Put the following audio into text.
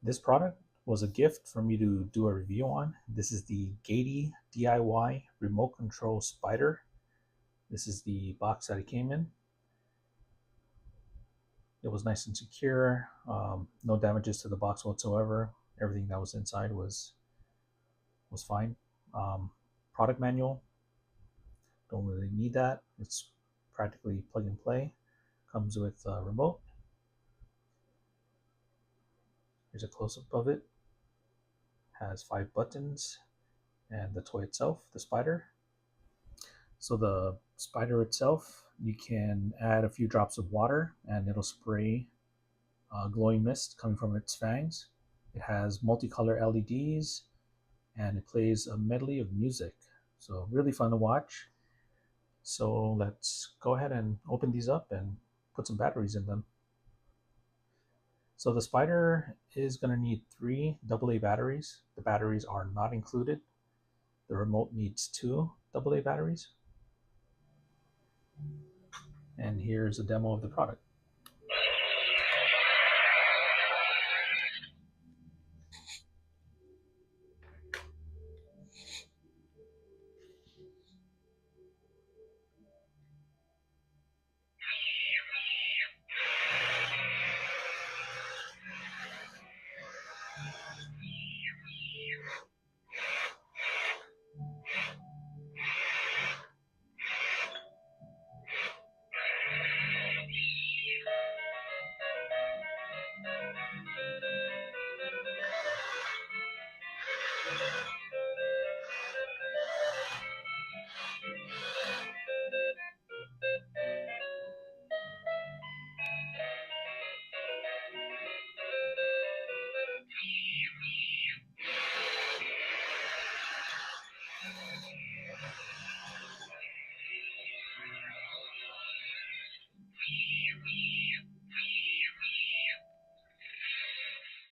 This product was a gift for me to do a review on. This is the GAIETYDY DIY remote control spider. This is the box that it came in. It was nice and secure. No damages to the box whatsoever. Everything that was inside was fine. Product manual. Don't really need that. It's practically plug and play. Comes with a remote. Here's a close-up of it. Has 5 buttons and the toy itself, the spider. So the spider itself, you can add a few drops of water and it'll spray glowing mist coming from its fangs. It has multicolor LEDs and it plays a medley of music. So really fun to watch. So let's go ahead and open these up and put some batteries in them. So the spider is going to need 3 AA batteries. The batteries are not included. The remote needs 2 AA batteries. And here's a demo of the product.